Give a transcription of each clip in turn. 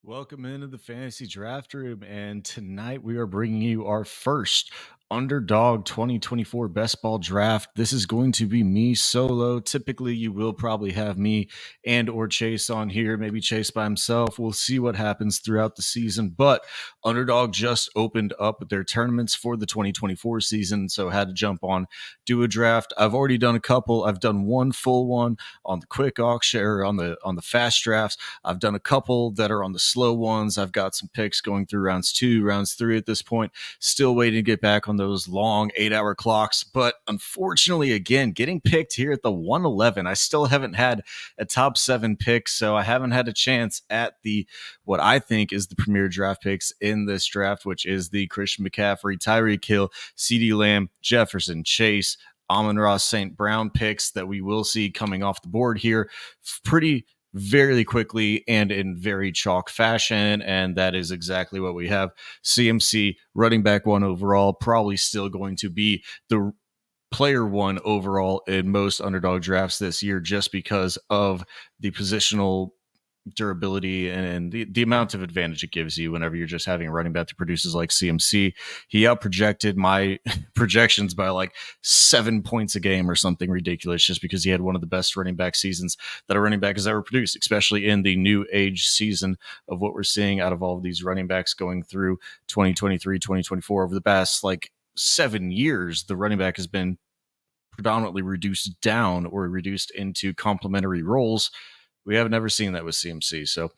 Welcome into the fantasy draft room, and tonight we are bringing you our first Underdog 2024 best ball draft. This is going to be me solo. Typically, you will probably have me and or Chase on here, maybe Chase by himself. We'll see what happens throughout the season, but Underdog just opened up their tournaments for the 2024 season, so had to jump on, do a draft. I've already done a couple. I've done one full one on the quick auction or on the fast drafts. I've done a couple that are on the slow ones. I've got some picks going through rounds 2, rounds 3 at this point. Still waiting to get back on those long 8-hour clocks. But unfortunately, again, getting picked here at the 111, I still haven't had a top 7 pick, so I haven't had a chance at the what I think is the premier draft picks in this draft, which is the Christian McCaffrey, Tyreek Hill, CeeDee Lamb, Jefferson, Chase, Amon-Ra St. Brown picks that we will see coming off the board here pretty very quickly and in very chalk fashion, and that is exactly what we have. CMC, running back 1 overall, probably still going to be the player 1 overall in most underdog drafts this year just because of the positional durability and the amount of advantage it gives you whenever you're just having a running back that produces like CMC. He outprojected my projections by like 7 points a game or something ridiculous just because he had one of the best running back seasons that a running back has ever produced, especially in the new age season of what we're seeing out of all of these running backs going through 2023, 2024. Over the past like 7 years, the running back has been predominantly reduced down or reduced into complementary roles. We haven't ever seen that with CMC. So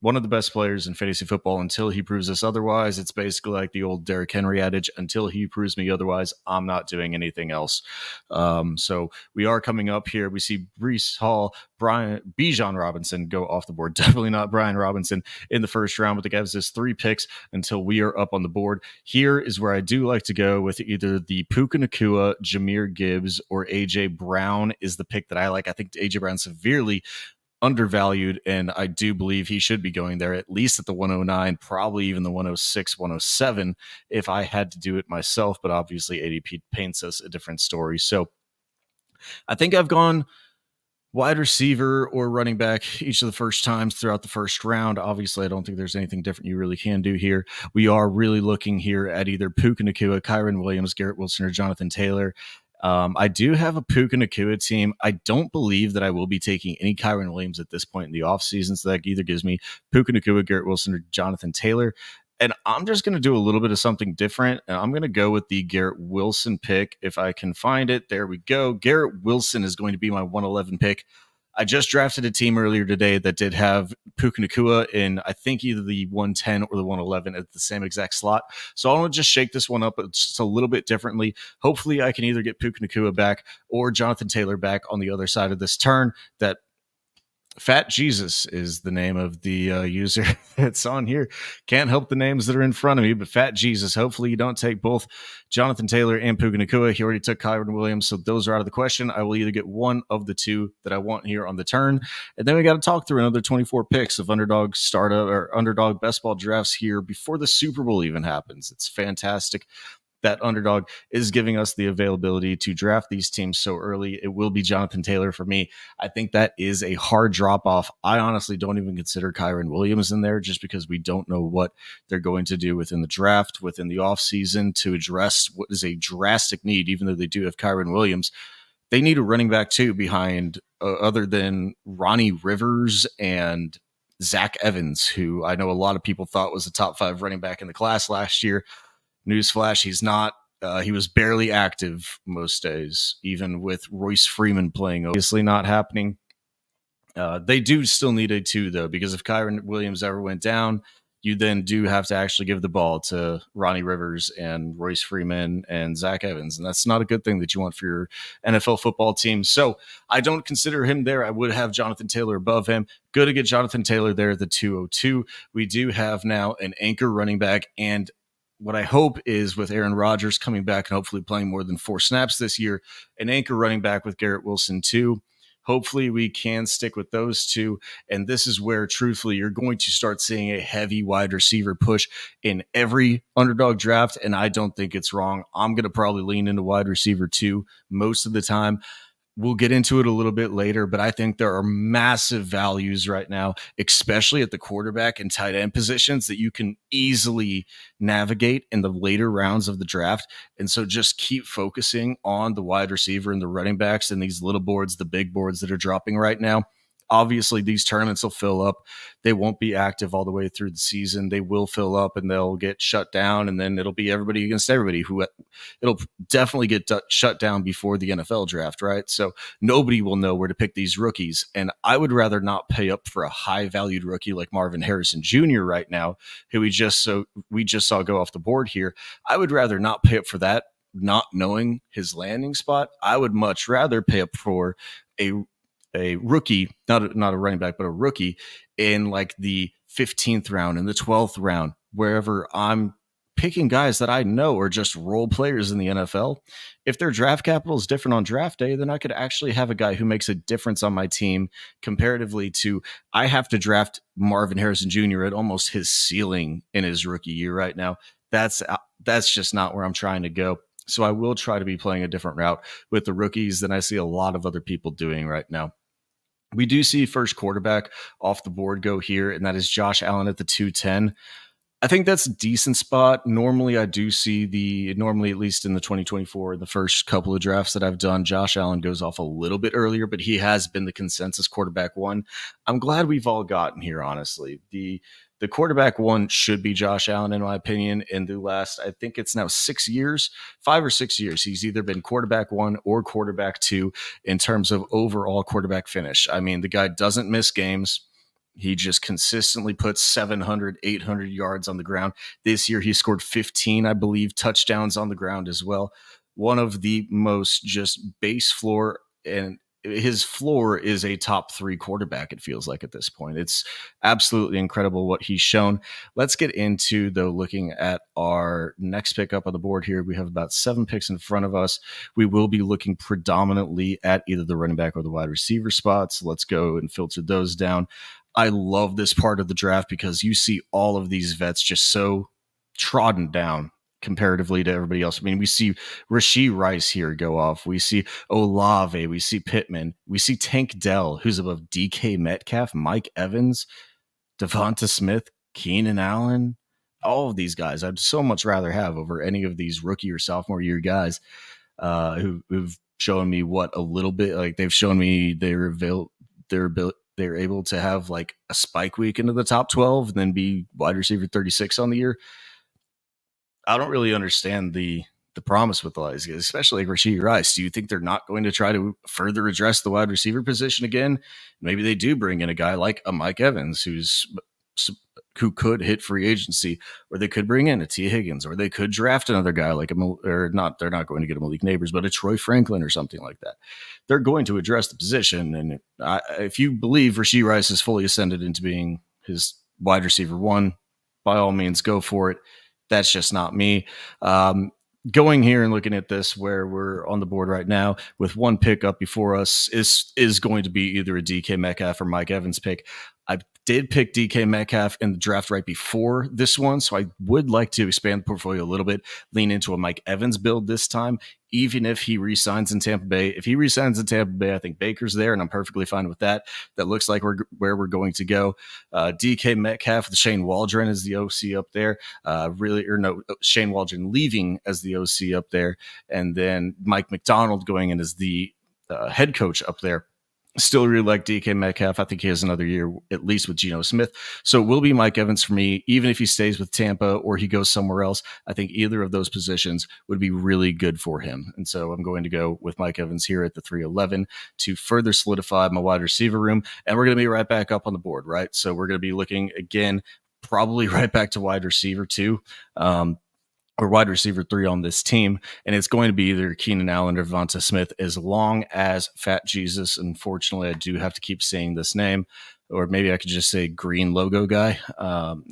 one of the best players in fantasy football until he proves us otherwise. It's basically like the old Derrick Henry adage, until he proves me otherwise, I'm not doing anything else. So we are coming up here. We see Breece Hall, Bijan Robinson go off the board. Definitely not Brian Robinson in the first round, but the guy gives us 3 picks until we are up on the board. Here is where I do like to go with either the Puka Nacua, Jahmyr Gibbs, or A.J. Brown is the pick that I like. I think A.J. Brown severely undervalued, and I do believe he should be going there at least at the 109, probably even the 106, 107 if I had to do it myself, but obviously ADP paints us a different story. So I think I've gone wide receiver or running back each of the first times throughout the first round. Obviously, I don't think there's anything different you really can do here. We are really looking here at either Puka Nacua, Kyren Williams, Garrett Wilson, or Jonathan Taylor. I do have a Puka Nacua team. I don't believe that I will be taking any Kyren Williams at this point in the offseason, so that either gives me Puka Nacua, Garrett Wilson, or Jonathan Taylor. And I'm just going to do a little bit of something different, and I'm going to go with the Garrett Wilson pick if I can find it. There we go. Garrett Wilson is going to be my 111 pick. I just drafted a team earlier today that did have Puka Nacua in, I think, either the 110 or the 111 at the same exact slot. So I want to just shake this one up just a little bit differently. Hopefully I can either get Puka Nacua back or Jonathan Taylor back on the other side of this turn. That Fat Jesus is the name of the user that's on here. Can't help the names that are in front of me, but Fat Jesus. Hopefully you don't take both Jonathan Taylor and Puka Nacua. He already took Kyren Williams, so those are out of the question. I will either get one of the 2 that I want here on the turn, and then we got to talk through another 24 picks of Underdog startup or Underdog best ball drafts here before the Super Bowl even happens. It's fantastic that Underdog is giving us the availability to draft these teams so early. It will be Jonathan Taylor for me. I think that is a hard drop off. I honestly don't even consider Kyren Williams in there just because we don't know what they're going to do within the draft, within the offseason to address what is a drastic need, even though they do have Kyren Williams. They need a running back too behind other than Ronnie Rivers and Zach Evans, who I know a lot of people thought was the top 5 running back in the class last year. Newsflash, he's not. He was barely active most days, even with Royce Freeman playing. Obviously not happening. They do still need a 2, though, because if Kyren Williams ever went down, you then do have to actually give the ball to Ronnie Rivers and Royce Freeman and Zach Evans. And that's not a good thing that you want for your NFL football team. So I don't consider him there. I would have Jonathan Taylor above him. Good to get Jonathan Taylor there at the 202. We do have now an anchor running back, and what I hope is with Aaron Rodgers coming back and hopefully playing more than 4 snaps this year, an anchor running back with Garrett Wilson too. Hopefully we can stick with those 2. And this is where, truthfully, you're going to start seeing a heavy wide receiver push in every Underdog draft. And I don't think it's wrong. I'm going to probably lean into wide receiver 2 most of the time. We'll get into it a little bit later, but I think there are massive values right now, especially at the quarterback and tight end positions that you can easily navigate in the later rounds of the draft. And so just keep focusing on the wide receiver and the running backs and these little boards, the big boards that are dropping right now. Obviously, these tournaments will fill up. They won't be active all the way through the season. They will fill up and they'll get shut down, and then it'll be everybody against everybody. Who it'll definitely get shut down before the NFL draft, right? So nobody will know where to pick these rookies. And I would rather not pay up for a high valued rookie like Marvin Harrison Jr. right now, who we just saw go off the board here. I would rather not pay up for that, not knowing his landing spot. I would much rather pay up for a rookie, not a running back, but a rookie in like the 15th round and the 12th round, wherever I'm picking guys that I know are just role players in the NFL. If their draft capital is different on draft day, then I could actually have a guy who makes a difference on my team comparatively to I have to draft Marvin Harrison Jr. at almost his ceiling in his rookie year right now. That's just not where I'm trying to go. So I will try to be playing a different route with the rookies than I see a lot of other people doing right now. We do see first quarterback off the board go here, and that is Josh Allen at the 210. I think that's a decent spot. Normally, I do see normally, at least in the 2024, the first couple of drafts that I've done, Josh Allen goes off a little bit earlier, but he has been the consensus quarterback one. I'm glad we've all gotten here, honestly. The quarterback one should be Josh Allen, in my opinion. In the last, I think it's now 6 years, 5 or 6 years, he's either been quarterback one or quarterback two in terms of overall quarterback finish. I mean, the guy doesn't miss games. He just consistently puts 700, 800 yards on the ground. This year, he scored 15, I believe, touchdowns on the ground as well. One of the most just base floor, and his floor is a top 3 quarterback, it feels like at this point. It's absolutely incredible what he's shown. Let's get into, though, looking at our next pick up on the board here. We have about 7 picks in front of us. We will be looking predominantly at either the running back or the wide receiver spots. Let's go and filter those down. I love this part of the draft because you see all of these vets just so trodden down comparatively to everybody else. I mean, we see Rashee Rice here go off. We see Olave. We see Pittman. We see Tank Dell, who's above DK Metcalf, Mike Evans, Devonta Smith, Keenan Allen. All of these guys I'd so much rather have over any of these rookie or sophomore year guys who've shown me what a little bit, like they've shown me their ability. They're able to have like a spike week into the top 12 and then be wide receiver 36 on the year. I don't really understand the promise with all these guys, especially like Rashee Rice. Do you think they're not going to try to further address the wide receiver position again? Maybe they do bring in a guy like a Mike Evans who could hit free agency, or they could bring in a T. Higgins, or they could draft another guy like they're not going to get a Malik Neighbors, but a Troy Franklin or something like that. They're going to address the position. And if you believe Rashee Rice is fully ascended into being his wide receiver one, by all means, go for it. That's just not me. Going here and looking at this, where we're on the board right now with one pick up before us is going to be either a DK Metcalf or Mike Evans pick. I did pick DK Metcalf in the draft right before this one, so I would like to expand the portfolio a little bit, lean into a Mike Evans build this time, even if he re-signs in Tampa Bay. If he re-signs in Tampa Bay, I think Baker's there, and I'm perfectly fine with that. That looks like where we're going to go. DK Metcalf with Shane Waldron as the OC up there. Shane Waldron leaving as the OC up there, and then Mike McDonald going in as the head coach up there. Still really like DK Metcalf. I think he has another year, at least with Geno Smith. So it will be Mike Evans for me, even if he stays with Tampa or he goes somewhere else. I think either of those positions would be really good for him. And so I'm going to go with Mike Evans here at the 311 to further solidify my wide receiver room. And we're going to be right back up on the board, right? So we're going to be looking again, probably right back to wide receiver 2. Or wide receiver 3 on this team, and it's going to be either Keenan Allen or Devonta Smith, as long as Fat Jesus, unfortunately, I do have to keep saying this name, or maybe I could just say green logo guy,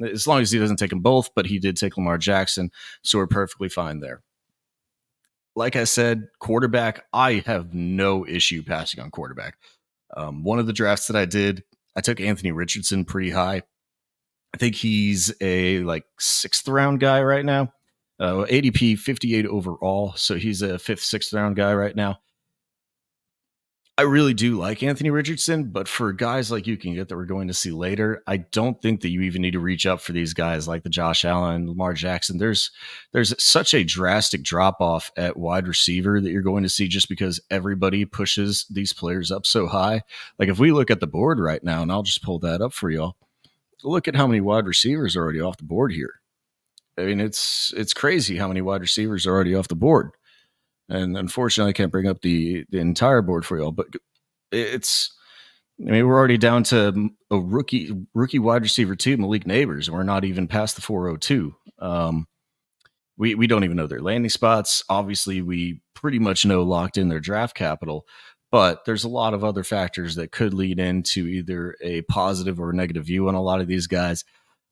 as long as he doesn't take them both, but he did take Lamar Jackson, so we're perfectly fine there. Like I said, quarterback, I have no issue passing on quarterback. One of the drafts that I did, I took Anthony Richardson pretty high. I think he's a like 6th round guy right now. ADP 58 overall, so he's a 5th, 6th round guy right now. I really do like Anthony Richardson, but for guys like you can get that we're going to see later, I don't think that you even need to reach up for these guys like the Josh Allen, Lamar Jackson. There's such a drastic drop off at wide receiver that you're going to see just because everybody pushes these players up so high. Like if we look at the board right now, and I'll just pull that up for y'all, look at how many wide receivers are already off the board here. I mean, it's crazy how many wide receivers are already off the board. And unfortunately, I can't bring up the entire board for y'all, but it's. I mean, we're already down to a rookie wide receiver too, Malik Neighbors, and we're not even past the 402. We don't even know their landing spots. Obviously, we pretty much know locked in their draft capital, but there's a lot of other factors that could lead into either a positive or a negative view on a lot of these guys.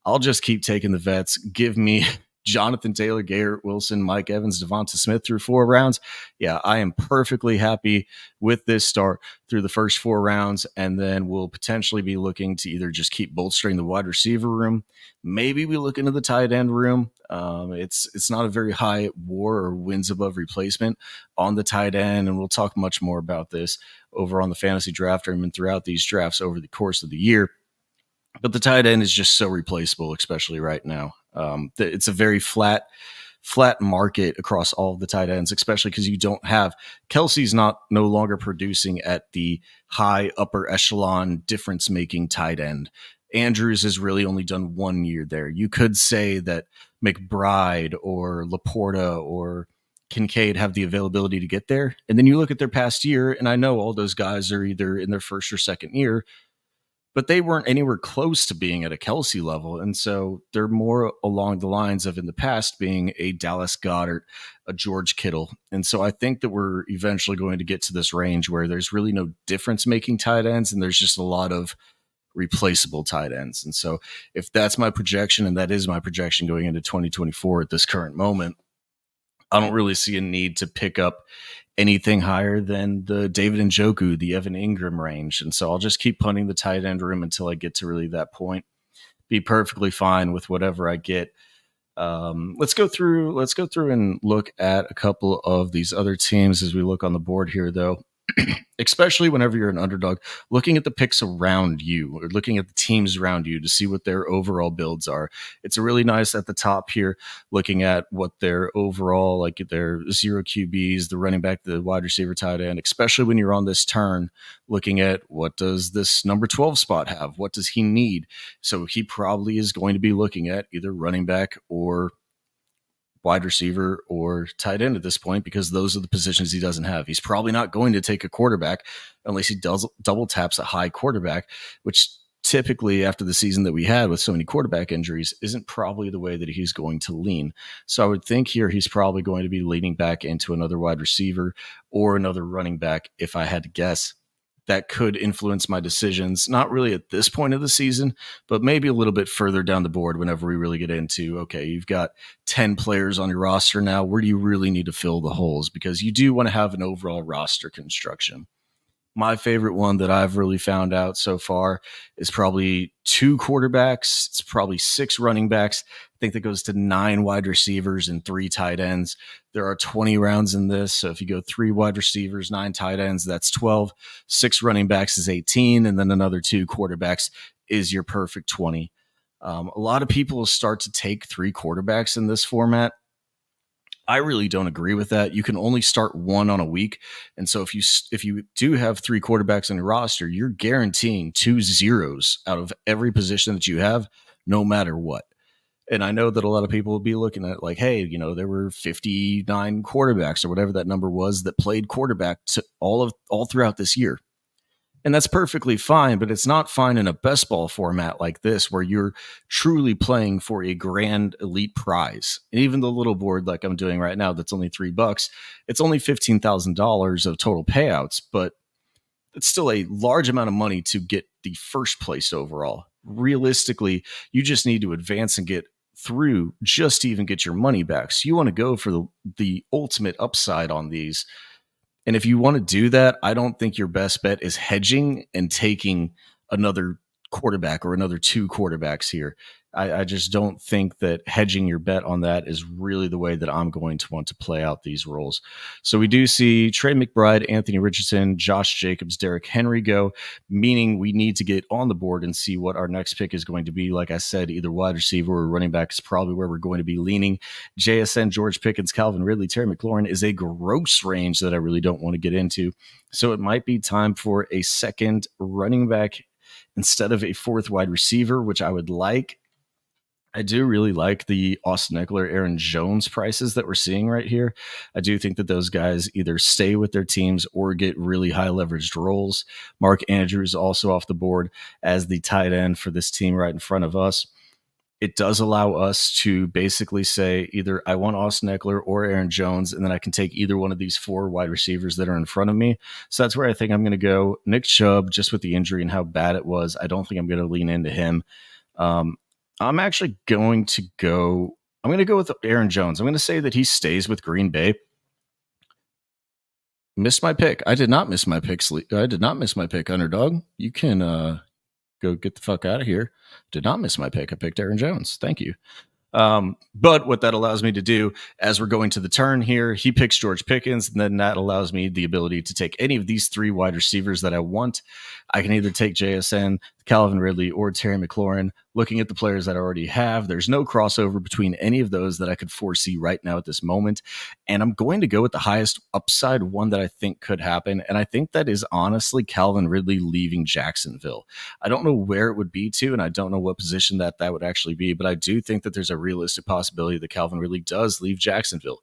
I'll just keep taking the vets. Give me Jonathan Taylor, Garrett Wilson, Mike Evans, Devonta Smith through 4 rounds. Yeah, I am perfectly happy with this start through the first 4 rounds. And then we'll potentially be looking to either just keep bolstering the wide receiver room. Maybe we look into the tight end room. It's not a very high WAR or wins above replacement on the tight end. And we'll talk much more about this over on the fantasy draft room and throughout these drafts over the course of the year. But the tight end is just so replaceable, especially right now. It's a very flat market across all of the tight ends, especially because you don't have Kelsey's no longer producing at the high upper echelon difference making tight end. Andrews has really only done 1 year there. You could say that McBride or Laporta or Kincaid have the availability to get there. And then you look at their past year, and I know all those guys are either in their first or second year, but they weren't anywhere close to being at a Kelsey level. And so they're more along the lines of in the past being a Dallas Goedert, a George Kittle. And so I think that we're eventually going to get to this range where there's really no difference making tight ends and there's just a lot of replaceable tight ends. And so if that's my projection, and that is my projection going into 2024 at this current moment, I don't really see a need to pick up anything higher than the David Njoku, the Evan Ingram range. And so I'll just keep punting the tight end room until I get to really that point. Be perfectly fine with whatever I get. Let's go through and look at a couple of these other teams as we look on the board here, though. Especially whenever you're an underdog, looking at the picks around you or looking at the teams around you to see what their overall builds are. It's a really nice at the top here, looking at what their overall, like their zero QBs, the running back, the wide receiver, tight end, especially when you're on this turn, looking at what does this number 12 spot have? What does he need? So he probably is going to be looking at either running back or wide receiver or tight end at this point because those are the positions he doesn't have. He's probably not going to take a quarterback unless he does double taps a high quarterback, which typically after the season that we had with so many quarterback injuries isn't probably the way that he's going to lean. So I would think here he's probably going to be leaning back into another wide receiver or another running back if I had to guess. That could influence my decisions, not really at this point of the season, but maybe a little bit further down the board whenever we really get into, okay, you've got 10 players on your roster now. Where do you really need to fill the holes? Because you do want to have an overall roster construction. My favorite one that I've really found out so far is probably 2 quarterbacks. It's probably 6 running backs. I think that goes to 9 wide receivers and 3 tight ends. There are 20 rounds in this. So if you go 3 wide receivers, 9 tight ends, that's 12. 6 running backs is 18. And then another 2 quarterbacks is your perfect 20. A lot of people will start to take 3 quarterbacks in this format. I really don't agree with that. You can only start 1 on a week. And so if you do have 3 quarterbacks on your roster, you're guaranteeing 2 zeros out of every position that you have, no matter what. And I know that a lot of people will be looking at like, hey, there were 59 quarterbacks or whatever that number was that played quarterback to all throughout this year. And that's perfectly fine, but it's not fine in a best ball format like this where you're truly playing for a grand elite prize. And even the little board like I'm doing right now that's only $3, it's only $15,000 of total payouts, but it's still a large amount of money to get the first place overall. Realistically, you just need to advance and get through just to even get your money back. So you want to go for the ultimate upside on these. And if you want to do that, I don't think your best bet is hedging and taking another quarterback or another 2 quarterbacks here. I just don't think that hedging your bet on that is really the way that I'm going to want to play out these roles. So we do see Trey McBride, Anthony Richardson, Josh Jacobs, Derrick Henry go, meaning we need to get on the board and see what our next pick is going to be. Like I said, either wide receiver or running back is probably where we're going to be leaning. JSN, George Pickens, Calvin Ridley, Terry McLaurin is a gross range that I really don't want to get into. So it might be time for a second running back instead of a fourth wide receiver, which I would like. I do really like the Austin Eckler, Aaron Jones prices that we're seeing right here. I do think that those guys either stay with their teams or get really high leveraged roles. Mark Andrews also off the board as the tight end for this team right in front of us. It does allow us to basically say either I want Austin Eckler or Aaron Jones, and then I can take either one of these four wide receivers that are in front of me. So that's where I think I'm going to go. Nick Chubb, just with the injury and how bad it was, I don't think I'm going to lean into him. I'm actually going to go. I'm going to go with Aaron Jones. I'm going to say that he stays with Green Bay. Missed my pick. I did not miss my pick. I did not miss my pick. Underdog. You can go get the fuck out of here. Did not miss my pick. I picked Aaron Jones. Thank you. But what that allows me to do as we're going to the turn here, he picks George Pickens, and then that allows me the ability to take any of these three wide receivers that I want. I can either take JSN, Calvin Ridley, or Terry McLaurin. Looking at the players that I already have, there's no crossover between any of those that I could foresee right now at this moment. And I'm going to go with the highest upside one that I think could happen. And I think that is honestly Calvin Ridley leaving Jacksonville. I don't know where it would be to, and I don't know what position that would actually be, but I do think that there's a realistic possibility that Calvin Ridley does leave Jacksonville.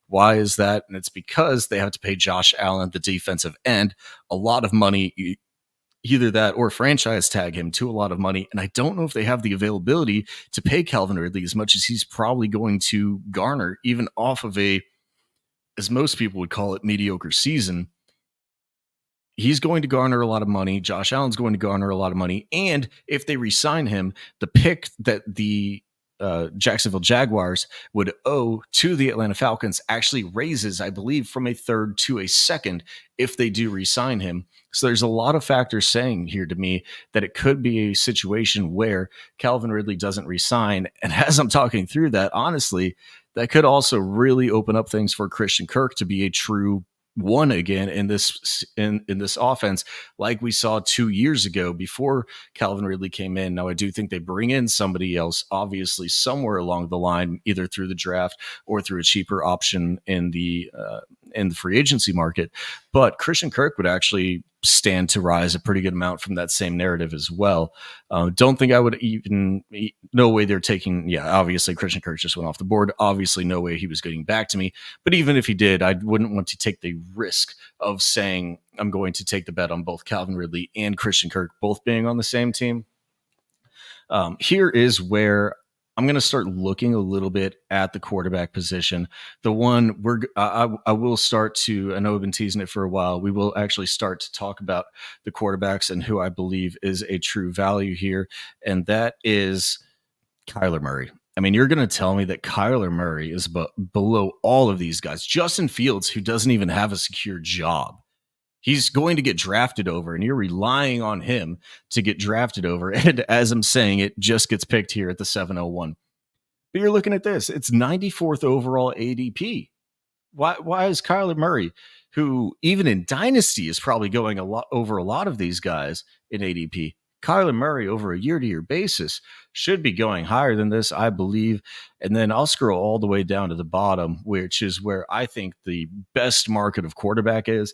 Why is that? And it's because they have to pay Josh Allen, the defensive end, a lot of money, either that or franchise tag him to a lot of money. And I don't know if they have the availability to pay Calvin Ridley as much as he's probably going to garner, even off of a, as most people would call it, mediocre season. He's going to garner a lot of money. Josh Allen's going to garner a lot of money. And if they re-sign him, the pick that the Jacksonville Jaguars would owe to the Atlanta Falcons actually raises, I believe, from a third to a second if they do re-sign him. So there's a lot of factors saying here to me that it could be a situation where Calvin Ridley doesn't re-sign. And as I'm talking through that, honestly, that could also really open up things for Christian Kirk to be a true one again in this offense, like we saw 2 years ago before Calvin Ridley came in. Now, I do think they bring in somebody else, obviously somewhere along the line, either through the draft or through a cheaper option in the free agency market. But Christian Kirk would actually stand to rise a pretty good amount from that same narrative as well. Don't think I would even, no way they're taking, obviously Christian Kirk just went off the board. Obviously no way he was getting back to me. But even if he did, I wouldn't want to take the risk of saying I'm going to take the bet on both Calvin Ridley and Christian Kirk both being on the same team. Here is where I'm going to start looking a little bit at the quarterback position. The one I will start to, I know I've been teasing it for a while. We will actually start to talk about the quarterbacks and who I believe is a true value here. And that is Kyler Murray. I mean, you're going to tell me that Kyler Murray is below all of these guys. Justin Fields, who doesn't even have a secure job. He's going to get drafted over, and you're relying on him to get drafted over. And as I'm saying, it just gets picked here at the 701. But you're looking at this. It's 94th overall ADP. Why is Kyler Murray, who even in Dynasty is probably going a lot over a lot of these guys in ADP, Kyler Murray over a year-to-year basis should be going higher than this, I believe. And then I'll scroll all the way down to the bottom, which is where I think the best market of quarterback is.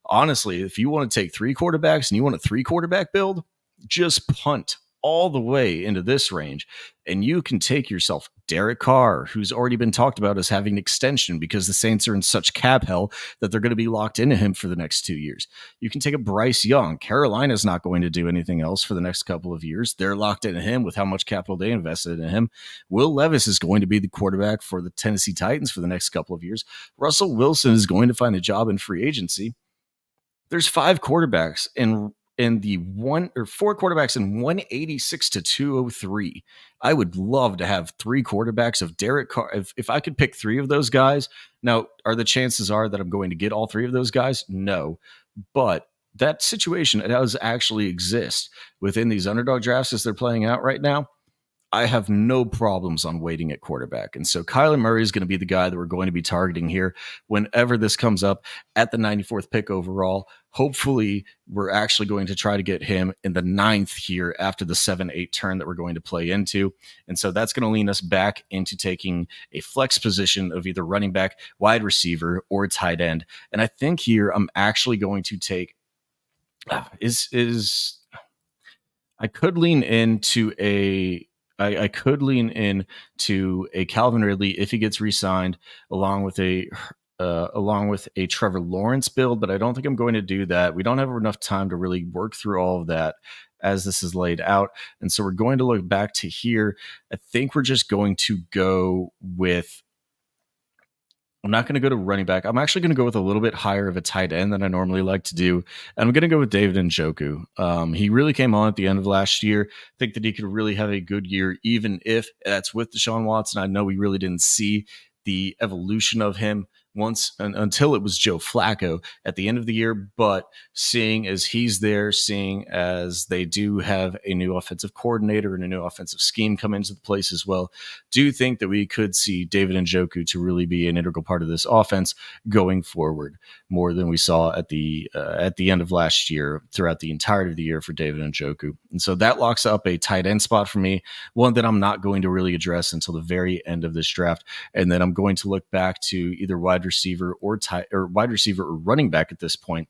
Honestly, if you want to take three quarterbacks and you want a three quarterback build, just punt all the way into this range. And you can take yourself Derek Carr, who's already been talked about as having an extension because the Saints are in such cap hell that they're going to be locked into him for the next 2 years. You can take a Bryce Young. Carolina's not going to do anything else for the next couple of years. They're locked into him with how much capital they invested in him. Will Levis is going to be the quarterback for the Tennessee Titans for the next couple of years. Russell Wilson is going to find a job in free agency. There's five quarterbacks in the four quarterbacks in 186 to 203. I would love to have three quarterbacks of Derek Carr. If I could pick three of those guys, now are the chances are that I'm going to get all three of those guys? No, but that situation, it does actually exist within these underdog drafts as they're playing out right now. I have no problems on waiting at quarterback. And so Kyler Murray is going to be the guy that we're going to be targeting here whenever this comes up at the 94th pick overall. Hopefully, we're actually going to try to get him in the 9th here after the 7-8 turn that we're going to play into. And so that's going to lean us back into taking a flex position of either running back, wide receiver, or tight end. And I think here I'm actually going to take I could lean into I could lean in to a Calvin Ridley if he gets re-signed along with a Trevor Lawrence build, but I don't think I'm going to do that. We don't have enough time to really work through all of that as this is laid out. And so we're going to look back to here. I think we're just going to go with I'm not going to go to running back. I'm actually going to go with a little bit higher of a tight end than I normally like to do. And I'm going to go with David Njoku. He really came on at the end of last year. I think that he could really have a good year, even if that's with Deshaun Watson. I know we really didn't see the evolution of him until it was Joe Flacco at the end of the year. But seeing as he's there, seeing as they do have a new offensive coordinator and a new offensive scheme come into the place as well, do think that we could see David Njoku to really be an integral part of this offense going forward more than we saw at the end of last year throughout the entirety of the year for David Njoku. And so that locks up a tight end spot for me, one that I'm not going to really address until the very end of this draft. And then I'm going to look back to either wide receiver or running back at this point.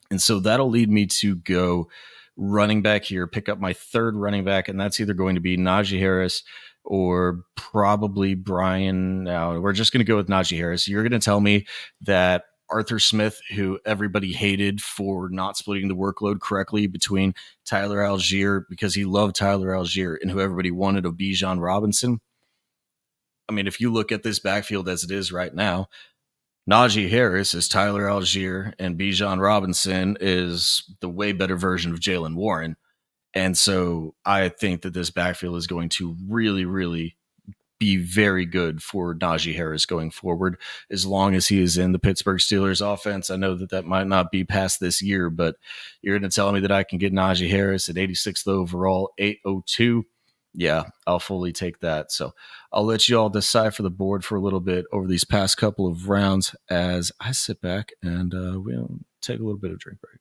And so that'll lead me to go running back here, pick up my third running back, and that's either going to be Najee Harris or probably Brian. Now, we're just going to go with Najee Harris. You're going to tell me that Arthur Smith, who everybody hated for not splitting the workload correctly between Tyler Algier because he loved Tyler Algier, and who everybody wanted of Bijan Robinson. I mean, if you look at this backfield as it is right now, Najee Harris is Tyler Algier, and Bijan Robinson is the way better version of Jaylen Warren. And so I think that this backfield is going to really, really be very good for Najee Harris going forward, as long as he is in the Pittsburgh Steelers offense. I know that might not be past this year, but you're going to tell me that I can get Najee Harris at 86th overall, 802. Yeah, I'll fully take that. So I'll let you all decide for the board for a little bit over these past couple of rounds as I sit back and we'll take a little bit of drink break.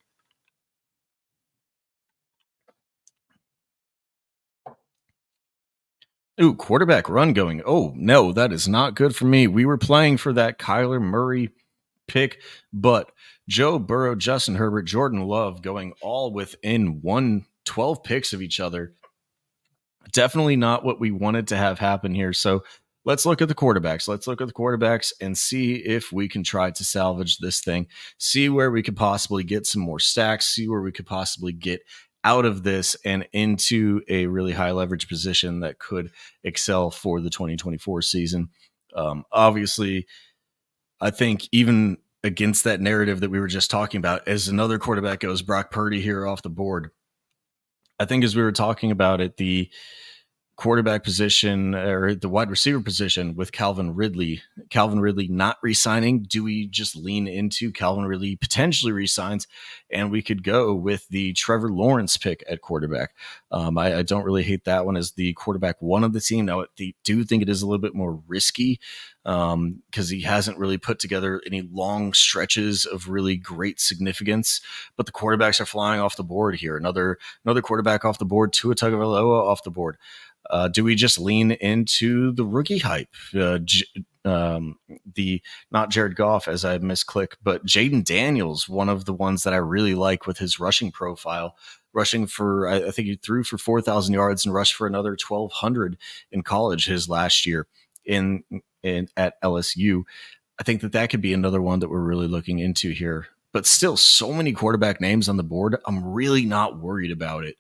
Ooh, quarterback run going. Oh, no, that is not good for me. We were playing for that Kyler Murray pick, but Joe Burrow, Justin Herbert, Jordan Love going all within 12 picks of each other. Definitely not what we wanted to have happen here. So let's look at the quarterbacks. And see if we can try to salvage this thing, see where we could possibly get some more stacks, see where we could possibly get out of this and into a really high leverage position that could excel for the 2024 season. Obviously, I think even against that narrative that we were just talking about, as another quarterback goes, Brock Purdy here off the board. I think as we were talking about it, the quarterback position or the wide receiver position with Calvin Ridley not re-signing, do we just lean into Calvin Ridley potentially re-signs and we could go with the Trevor Lawrence pick at quarterback? I don't really hate that one as the quarterback one of the team. Now, I do think it is a little bit more risky because he hasn't really put together any long stretches of really great significance, but the quarterbacks are flying off the board here. Another quarterback off the board, Tua Tagovailoa off the board. Do we just lean into the rookie hype? The not Jared Goff, as I misclick, but Jaden Daniels, one of the ones that I really like with his rushing profile, rushing for, I think he threw for 4,000 yards and rushed for another 1,200 in college his last year in at LSU. I think that could be another one that we're really looking into here. But still, so many quarterback names on the board. I'm really not worried about it.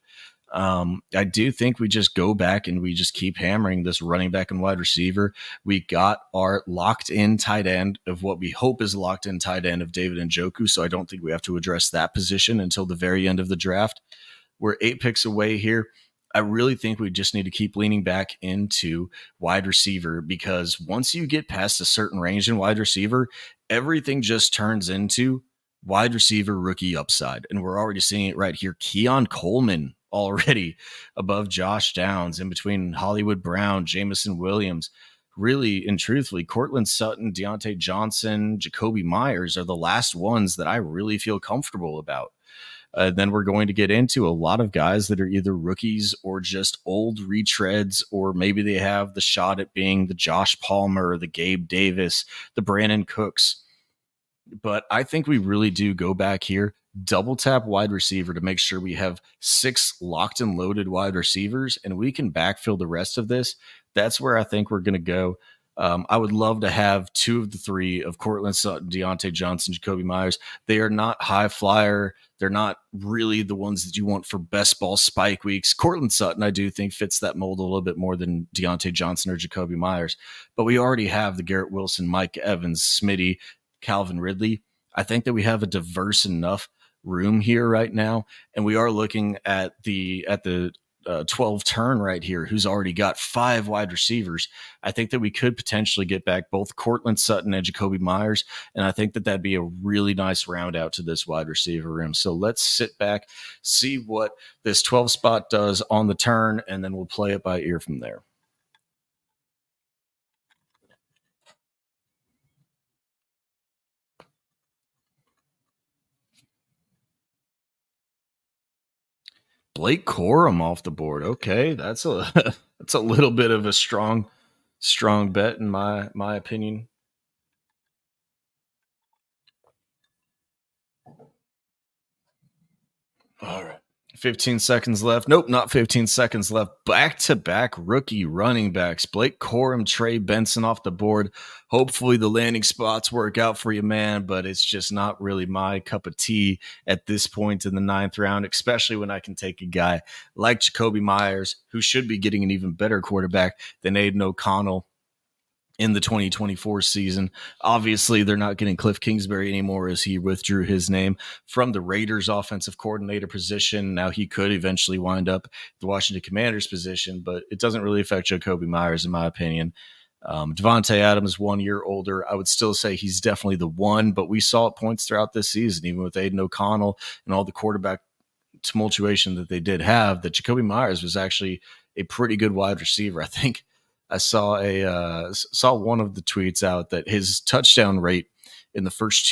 I do think we just go back and we just keep hammering this running back and wide receiver. We got our locked in tight end of what we hope is locked in tight end of David Njoku. So I don't think we have to address that position until the very end of the draft. We're 8 picks away here. I really think we just need to keep leaning back into wide receiver, because once you get past a certain range in wide receiver, everything just turns into wide receiver rookie upside. And we're already seeing it right here. Keon Coleman already above Josh Downs, in between Hollywood Brown, Jamison Williams. Really and truthfully, Cortland Sutton, Deontay Johnson, Jacoby Myers are the last ones that I really feel comfortable about. Then we're going to get into a lot of guys that are either rookies or just old retreads, or maybe they have the shot at being the Josh Palmer, the Gabe Davis, the Brandon Cooks. But I think we really do go back here, double tap wide receiver to make sure we have 6 locked and loaded wide receivers, and we can backfill the rest of this. That's where I think we're going to go. I would love to have 2 of the 3 of Cortland Sutton, Deontay Johnson, Jacoby Myers. They are not high flyer. They're not really the ones that you want for best ball spike weeks. Cortland Sutton, I do think, fits that mold a little bit more than Deontay Johnson or Jacoby Myers. But we already have the Garrett Wilson, Mike Evans, Smitty, Calvin Ridley. I think that we have a diverse enough room here right now, and we are looking at the 12 turn right here, who's already got 5 wide receivers. I think that we could potentially get back both Cortland Sutton and Jacoby Myers, and I think that that'd be a really nice round out to this wide receiver room. So let's sit back, see what this 12 spot does on the turn, and then we'll play it by ear from there. Blake Corum off the board. Okay, that's a that's a little bit of a strong bet in my opinion. All right. 15 seconds left. Nope, not 15 seconds left. Back to back rookie running backs. Blake Corum, Trey Benson off the board. Hopefully the landing spots work out for you, man, but it's just not really my cup of tea at this point in the 9th round, especially when I can take a guy like Jacoby Myers, who should be getting an even better quarterback than Aiden O'Connell in the 2024 season. Obviously, they're not getting Cliff Kingsbury anymore, as he withdrew his name from the Raiders offensive coordinator position. Now he could eventually wind up the Washington Commanders position, but it doesn't really affect Jacoby Myers, in my opinion. Devontae Adams, 1 year older. I would still say he's definitely the one, but we saw at points throughout this season, even with Aiden O'Connell and all the quarterback tumultuation that they did have, that Jacoby Myers was actually a pretty good wide receiver. I think I saw one of the tweets out that his touchdown rate in the first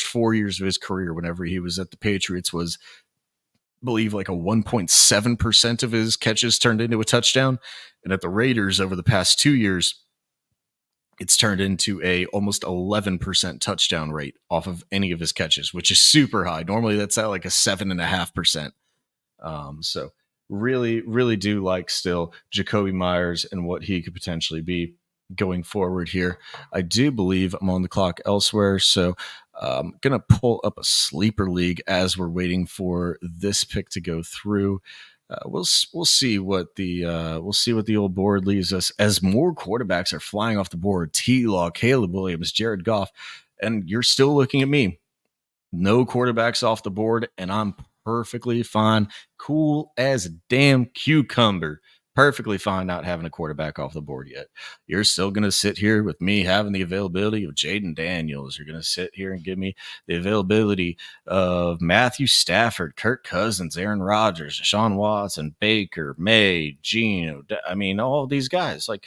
4 years of his career, whenever he was at the Patriots, was, I believe, like a 1.7% of his catches turned into a touchdown, and at the Raiders over the past 2 years, it's turned into a almost 11% touchdown rate off of any of his catches, which is super high. Normally that's at like a 7.5%. So really, really do like still Jacoby Myers and what he could potentially be going forward here. I do believe I'm on the clock elsewhere, so I'm gonna pull up a sleeper league as we're waiting for this pick to go through. We'll see what the old board leaves us as more quarterbacks are flying off the board. T-Law, Caleb Williams, Jared Goff, and you're still looking at me. No quarterbacks off the board, and I'm perfectly fine. Cool as a damn cucumber. Perfectly fine not having a quarterback off the board yet. You're still going to sit here with me having the availability of Jaden Daniels. You're going to sit here and give me the availability of Matthew Stafford, Kirk Cousins, Aaron Rodgers, Deshaun Watson, Baker, May, Geno. I mean, all these guys. Like,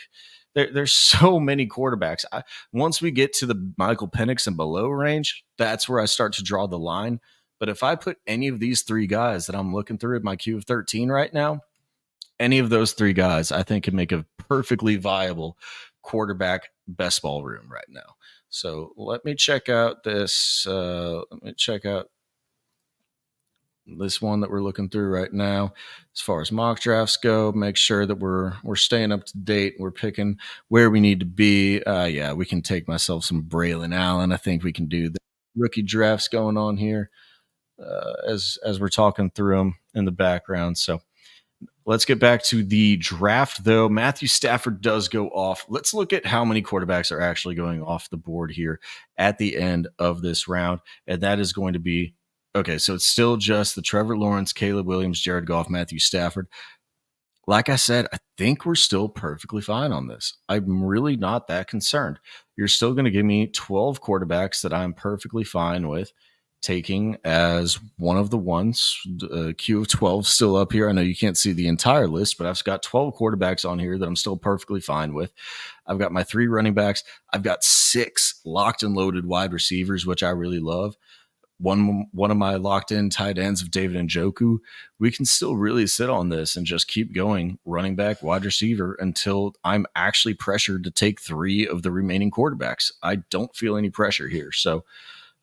there's so many quarterbacks. Once we get to the Michael Penix and below range, that's where I start to draw the line. But if I put any of these 3 guys that I'm looking through at my Q of 13 right now, any of those 3 guys, I think, can make a perfectly viable quarterback best ball room right now. So let me check out this. Let me check out this one that we're looking through right now. As far as mock drafts go, make sure that we're staying up to date. We're picking where we need to be. Yeah, we can take myself some Braylon Allen. I think we can do the rookie drafts going on here as we're talking through them in the background. So let's get back to the draft, though. Matthew Stafford does go off. Let's look at how many quarterbacks are actually going off the board here at the end of this round. And that is going to be, okay, so it's still just the Trevor Lawrence, Caleb Williams, Jared Goff, Matthew Stafford. Like I said, I think we're still perfectly fine on this. I'm really not that concerned. You're still going to give me 12 quarterbacks that I'm perfectly fine with. taking as one of the ones. Q of 12 still up here. I know you can't see the entire list, but I've got 12 quarterbacks on here that I'm still perfectly fine with. I've got my 3 running backs. I've got 6 locked and loaded wide receivers, which I really love. One of my locked in tight ends of David Njoku. We can still really sit on this and just keep going running back, wide receiver until I'm actually pressured to take 3 of the remaining quarterbacks. I don't feel any pressure here. So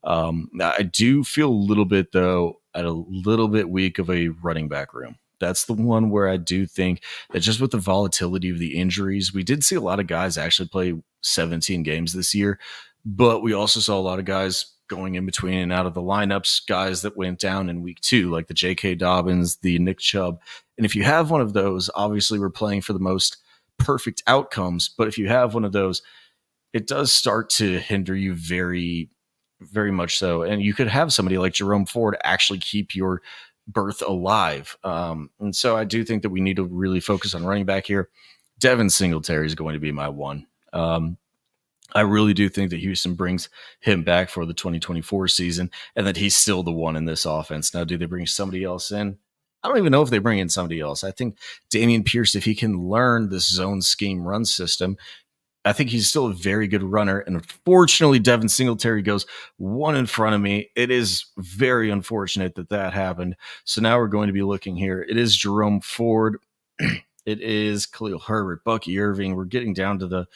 I do feel a little bit, though, at a little bit weak of a running back room. That's the one where I do think that just with the volatility of the injuries, we did see a lot of guys actually play 17 games this year, but we also saw a lot of guys going in between and out of the lineups, guys that went down in week 2, like the J.K. Dobbins, the Nick Chubb. And if you have one of those, obviously we're playing for the most perfect outcomes. But if you have one of those, it does start to hinder you very, very much so. And you could have somebody like Jerome Ford actually keep your berth alive. And so I do think that we need to really focus on running back here. Devin Singletary is going to be my one. I really do think that Houston brings him back for the 2024 season and that he's still the one in this offense. Now, do they bring somebody else in? I don't even know if they bring in somebody else. I think Dameon Pierce, if he can learn this zone scheme run system, I think he's still a very good runner. And unfortunately, Devin Singletary goes one in front of me. It is very unfortunate that that happened. So now we're going to be looking here. It is Jerome Ford. It is Khalil Herbert, Bucky Irving. We're getting down to the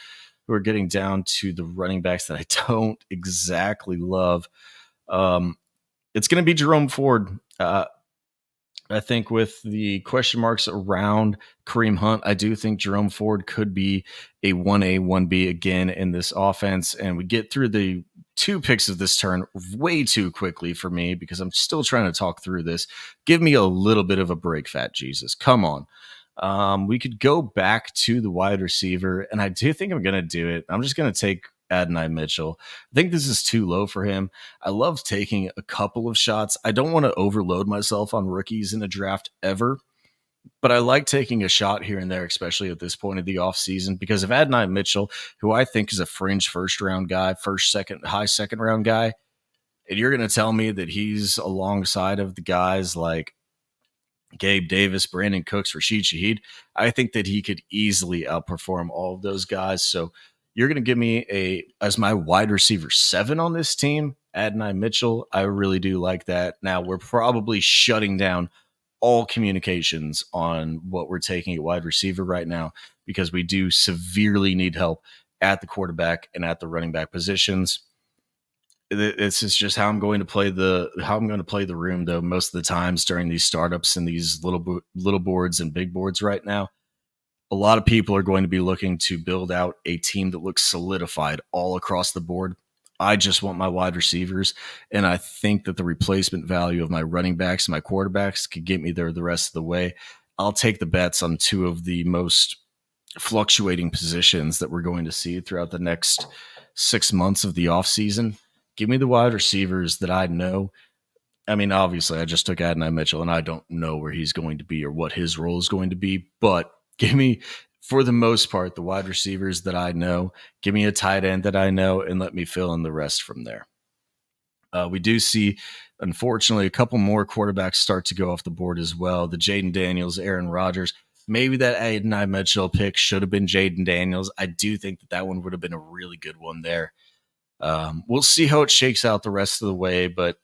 running backs that I don't exactly love. It's going to be Jerome Ford. I think with the question marks around Kareem Hunt, I do think Jerome Ford could be a 1A, 1B again in this offense. And we get through the 2 picks of this turn way too quickly for me because I'm still trying to talk through this. Give me a little bit of a break, Fat Jesus. Come on. We could go back to the wide receiver, and I do think I'm going to do it. I'm just going to take Adonai Mitchell. I think this is too low for him. I love taking a couple of shots. I don't want to overload myself on rookies in a draft ever, but I like taking a shot here and there, especially at this point of the offseason, because of Adonai Mitchell, who I think is a fringe first-round guy, high second-round guy, and you're going to tell me that he's alongside of the guys like Gabe Davis, Brandon Cooks, Rashid Shaheed, I think that he could easily outperform all of those guys. So you're going to give me as my wide receiver 7 on this team, Adonai Mitchell. I really do like that. Now we're probably shutting down all communications on what we're taking at wide receiver right now because we do severely need help at the quarterback and at the running back positions. This is just how I'm going to play the room, though. Most of the times during these startups and these little boards and big boards right now, a lot of people are going to be looking to build out a team that looks solidified all across the board. I just want my wide receivers, and I think that the replacement value of my running backs and my quarterbacks could get me there the rest of the way. I'll take the bets on 2 of the most fluctuating positions that we're going to see throughout the next 6 months of the offseason. Give me the wide receivers that I know. I mean, obviously, I just took Adonai Mitchell, and I don't know where he's going to be or what his role is going to be. But give me, for the most part, the wide receivers that I know. Give me a tight end that I know, and let me fill in the rest from there. We do see, unfortunately, a couple more quarterbacks start to go off the board as well. The Jaden Daniels, Aaron Rodgers. Maybe that Adonai Mitchell pick should have been Jaden Daniels. I do think that one would have been a really good one there. We'll see how it shakes out the rest of the way, but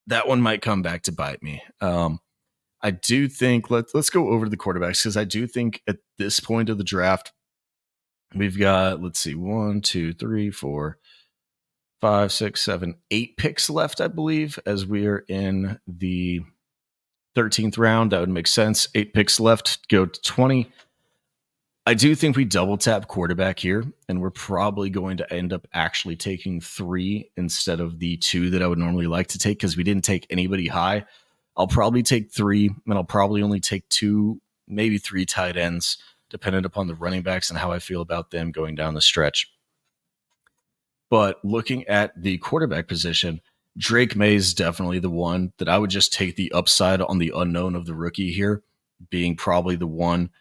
that one might come back to bite me. I do think let's go over to the quarterbacks because I do think at this point of the draft, we've got, 1, 2, 3, 4, 5, 6, 7, 8 picks left, I believe, as we are in the 13th round. That would make sense. 8 picks left, go to 20. I do think we double tap quarterback here, and we're probably going to end up actually taking 3 instead of the 2 that I would normally like to take because we didn't take anybody high. I'll probably take 3, and I'll probably only take 2, maybe 3 tight ends, dependent upon the running backs and how I feel about them going down the stretch. But looking at the quarterback position, Drake May is definitely the one that I would just take the upside on the unknown of the rookie here, being probably the one.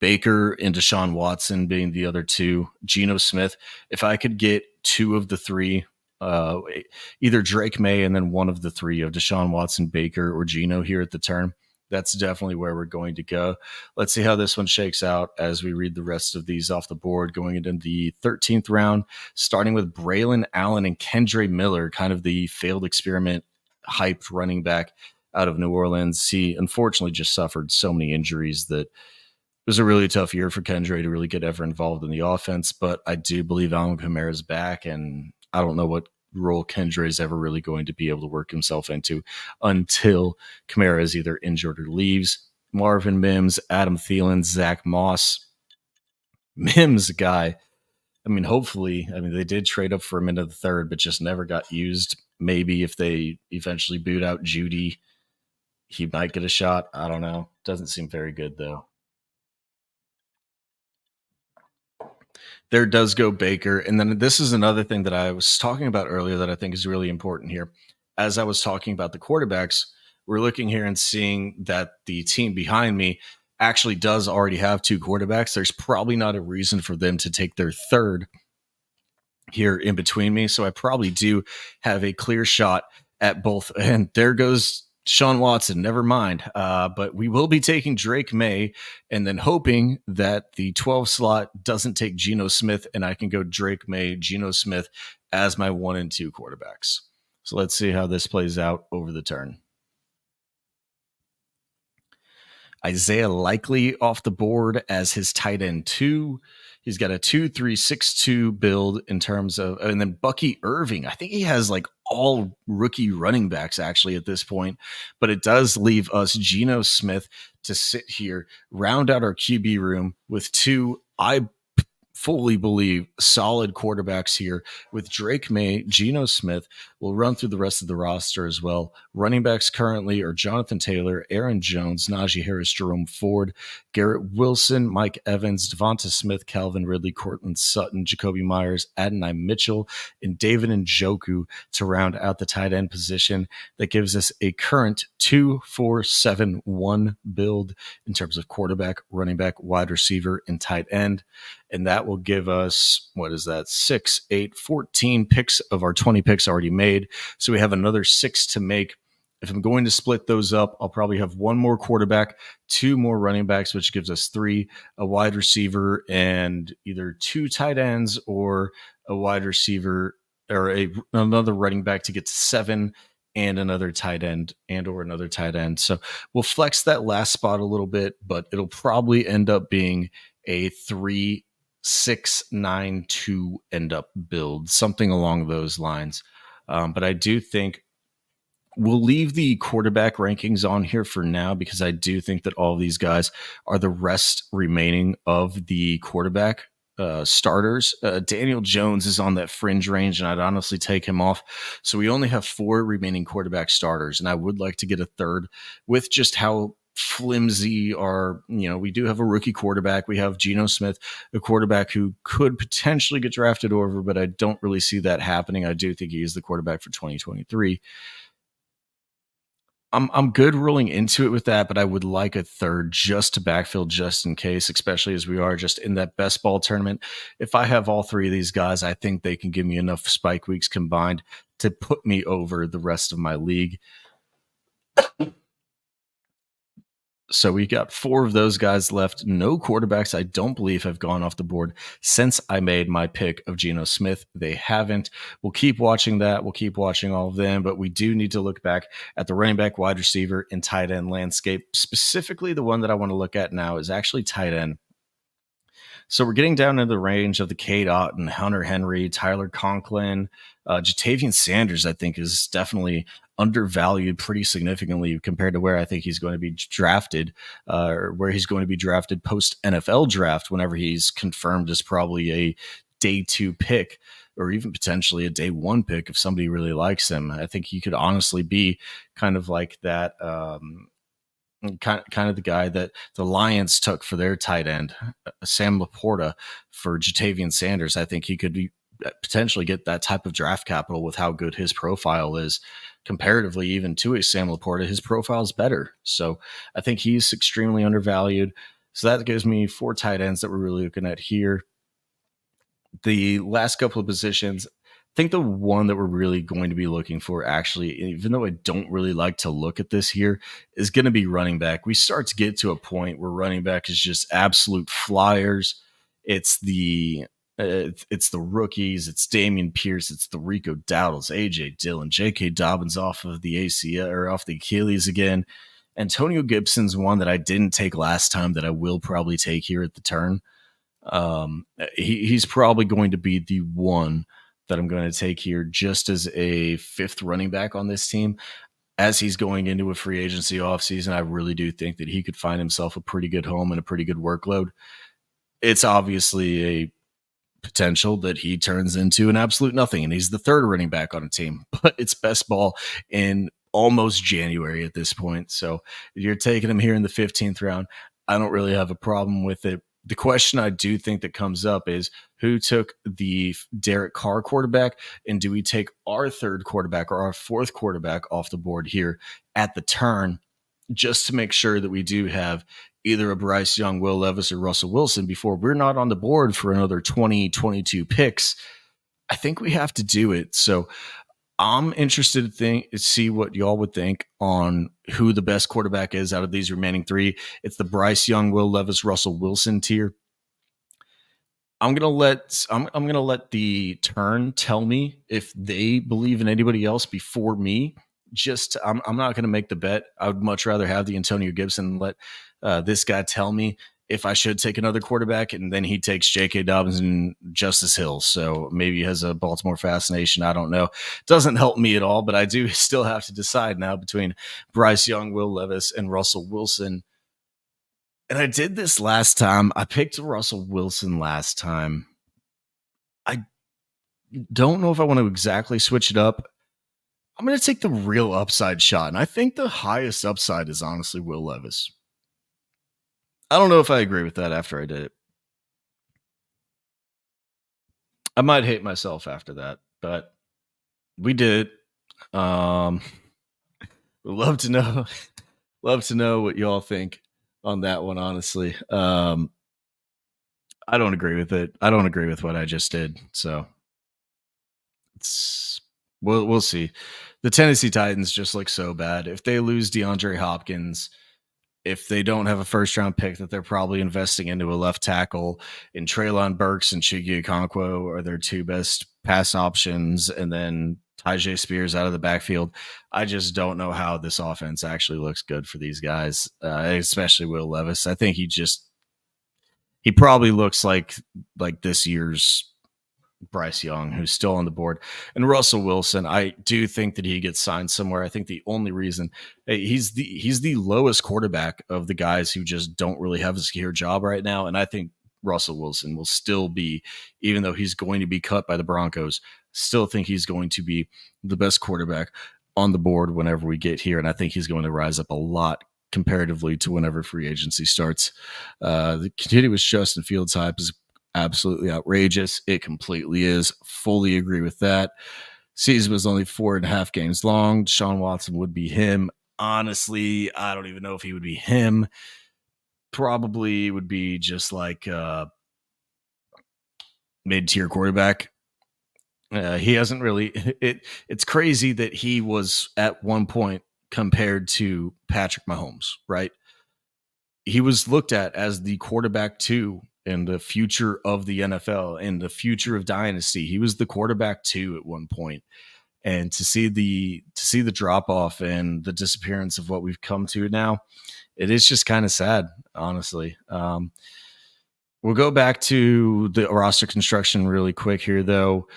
Baker and Deshaun Watson being the other 2. Geno Smith. If I could get 2 of the 3 either Drake May and then one of the three of Deshaun Watson, Baker, or Geno here at the turn. That's definitely where we're going to go. Let's see how this one shakes out as we read the rest of these off the board, going into the 13th round, starting with Braylon Allen and Kendre Miller, kind of the failed experiment hyped running back out of New Orleans. He unfortunately just suffered so many injuries that it was a really tough year for Kendre to really get ever involved in the offense, but I do believe Alvin Kamara is back, and I don't know what role Kendre is ever really going to be able to work himself into until Kamara is either injured or leaves. Marvin Mims, Adam Thielen, Zach Moss. Mims, guy. I mean, hopefully, they did trade up for him into the third, but just never got used. Maybe if they eventually boot out Judy, he might get a shot. I don't know. Doesn't seem very good, though. There does go Baker. And then this is another thing that I was talking about earlier that I think is really important here. As I was talking about the quarterbacks, we're looking here and seeing that the team behind me actually does already have two quarterbacks. There's probably not a reason for them to take their third here in between me. So I probably do have a clear shot at both. And there goes Sean Watson, never mind. But we will be taking Drake May and then hoping that the 12 slot doesn't take Geno Smith and I can go Drake May, Geno Smith as my 1 and 2 quarterbacks. So let's see how this plays out over the turn. Isaiah Likely off the board as his tight end 2. He's got a 2-3-6-2 build in terms of, and then Bucky Irving. I think he has like all rookie running backs actually at this point, but it does leave us Geno Smith to sit here, round out our QB room with two, I fully believe, solid quarterbacks here with Drake May, Geno Smith. We'll run through the rest of the roster as well. Running backs currently are Jonathan Taylor, Aaron Jones, Najee Harris, Jerome Ford, Garrett Wilson, Mike Evans, Devonta Smith, Calvin Ridley, Cortland Sutton, Jacoby Myers, Adonai Mitchell, and David Njoku to round out the tight end position. That gives us a current 2-4-7-1 build in terms of quarterback, running back, wide receiver, and tight end. And that will give us, 6, 8, 14 picks of our 20 picks already made. So we have another 6 to make. If I'm going to split those up, I'll probably have one more quarterback, 2 more running backs, which gives us 3, a wide receiver, and either 2 tight ends or a wide receiver or another running back to get to 7 and another tight end or another tight end. So we'll flex that last spot a little bit, but it'll probably end up being a 3-6-9-2 end up build, something along those lines. But I do think we'll leave the quarterback rankings on here for now because I do think that all of these guys are the rest remaining of the quarterback starters. Daniel Jones is on that fringe range, and I'd honestly take him off. So we only have 4 remaining quarterback starters, and I would like to get a third with just how flimsy we do have a rookie quarterback. We have Geno Smith, a quarterback who could potentially get drafted over, but I don't really see that happening. I do think he is the quarterback for 2023. I'm good rolling into it with that, but I would like a third just to backfill just in case, especially as we are just in that best ball tournament. If I have all 3 of these guys, I think they can give me enough spike weeks combined to put me over the rest of my league. So we got 4 of those guys left. No quarterbacks, I don't believe, have gone off the board since I made my pick of Geno Smith. They haven't. We'll keep watching that. We'll keep watching all of them, but we do need to look back at the running back, wide receiver, and tight end landscape. Specifically, the one that I want to look at now is actually tight end. So we're getting down into the range of the K-Dot and Hunter Henry, Tyler Conklin, Jatavian Sanders, I think, is definitely undervalued pretty significantly compared to where I think he's going to be drafted, or where he's going to be drafted post NFL draft whenever he's confirmed as probably a day 2 pick or even potentially a day 1 pick if somebody really likes him. I think he could honestly be kind of like that. Kind of the guy that the Lions took for their tight end, Sam Laporta, for Jatavian Sanders. I think he could be potentially get that type of draft capital with how good his profile is comparatively even to a Sam Laporta. His profile is better. So I think he's extremely undervalued. So that gives me 4 tight ends that we're really looking at here. The last couple of positions, think the one that we're really going to be looking for, actually, even though I don't really like to look at this here, is going to be running back. We start to get to a point where running back is just absolute flyers. It's it's the rookies. It's Damian Pierce. It's the Rico Dowdles, AJ Dillon, J.K. Dobbins off of the ACL or off the Achilles again. Antonio Gibson's one that I didn't take last time that I will probably take here at the turn. He's probably going to be the one that I'm going to take here just as a fifth running back on this team. As he's going into a free agency offseason, I really do think that he could find himself a pretty good home and a pretty good workload. It's obviously a potential that he turns into an absolute nothing, and he's the third running back on a team, but it's best ball in almost January at this point. So you're taking him here in the 15th round. I don't really have a problem with it. The question I do think that comes up is who took the Derek Carr quarterback, and do we take our third quarterback or our fourth quarterback off the board here at the turn, just to make sure that we do have either a Bryce Young, Will Levis, or Russell Wilson before we're not on the board for another 22 picks. I think we have to do it. So I'm interested to see what y'all would think on who the best quarterback is out of these remaining three. It's the Bryce Young, Will Levis, Russell Wilson tier. I'm gonna let the turn tell me if they believe in anybody else before me. I'm not gonna make the bet. I would much rather have the Antonio Gibson and let this guy tell me if I should take another quarterback, and then he takes J.K. Dobbins and Justice Hill. So maybe he has a Baltimore fascination. I don't know. Doesn't help me at all, but I do still have to decide now between Bryce Young, Will Levis, and Russell Wilson. And I did this last time. I picked Russell Wilson last time. I don't know if I want to exactly switch it up. I'm going to take the real upside shot, and I think the highest upside is honestly Will Levis. I don't know if I agree with that after I did it. I might hate myself after that, but we did it. Love to know what y'all think on that one, honestly. I don't agree with it. I don't agree with what I just did. So we'll see. The Tennessee Titans just look so bad. If they lose DeAndre Hopkins, if they don't have a first round pick that they're probably investing into a left tackle, and Treylon Burks and Chigi Okonkwo are their two best pass options, and then Tyjae Spears out of the backfield, I just don't know how this offense actually looks good for these guys, especially Will Levis. I think he probably looks like this year's Bryce Young, who's still on the board. And Russell Wilson, I do think that he gets signed somewhere. I think the only reason he's the lowest quarterback of the guys who just don't really have a secure job right now. And I think Russell Wilson will still be, even though he's going to be cut by the Broncos, still think he's going to be the best quarterback on the board whenever we get here. And I think he's going to rise up a lot comparatively to whenever free agency starts. The continuous Justin Fields hype is absolutely outrageous. It completely is. Fully agree with that. Season was only 4.5 games long. Deshaun Watson would be him. Honestly, I don't even know if he would be him. Probably would be just like mid-tier quarterback. He hasn't really. It's crazy that he was at one point compared to Patrick Mahomes, right? He was looked at as the quarterback 2 in the future of the NFL and the future of dynasty. He was the quarterback 2 at one point. And to see the drop off and the disappearance of what we've come to now, it is just kind of sad, honestly. We'll go back to the roster construction really quick here, though.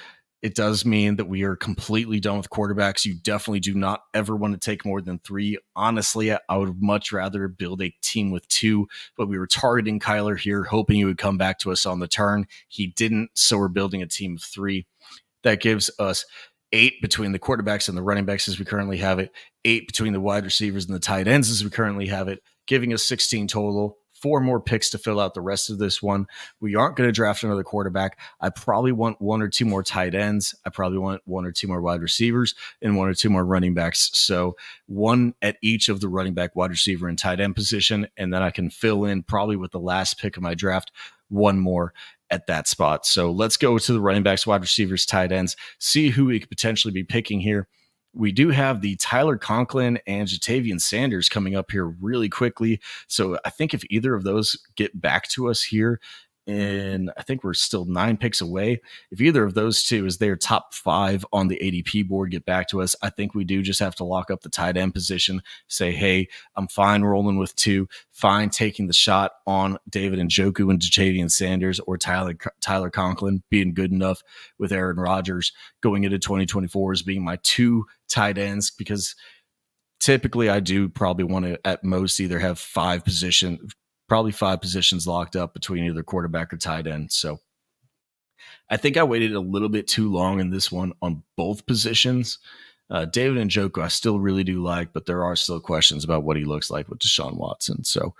It does mean that we are completely done with quarterbacks. You definitely do not ever want to take more than 3. Honestly, I would much rather build a team with 2, but we were targeting Kyler here, hoping he would come back to us on the turn. He didn't, so we're building a team of 3. That gives us 8 between the quarterbacks and the running backs as we currently have it, 8 between the wide receivers and the tight ends as we currently have it, giving us 16 total. 4 more picks to fill out the rest of this one. We aren't going to draft another quarterback. I probably want 1 or 2 more tight ends. I probably want 1 or 2 more wide receivers and 1 or 2 more running backs. So 1 at each of the running back, wide receiver, and tight end position. And then I can fill in probably with the last pick of my draft 1 more at that spot. So let's go to the running backs, wide receivers, tight ends, see who we could potentially be picking here. We do have the Tyler Conklin and Jatavian Sanders coming up here really quickly. So I think if either of those get back to us here, and I think we're still 9 picks away. If either of those two is their top 5 on the ADP board, get back to us. I think we do just have to lock up the tight end position, say, hey, I'm fine rolling with 2, fine taking the shot on David Njoku and Jatavian Sanders or Tyler Conklin, being good enough with Aaron Rodgers going into 2024 as being my 2 tight ends, because typically I do probably want to at most either have 5 positions locked up between either quarterback or tight end. So I think I waited a little bit too long in this one on both positions. David Njoku, I still really do like, but there are still questions about what he looks like with Deshaun Watson. So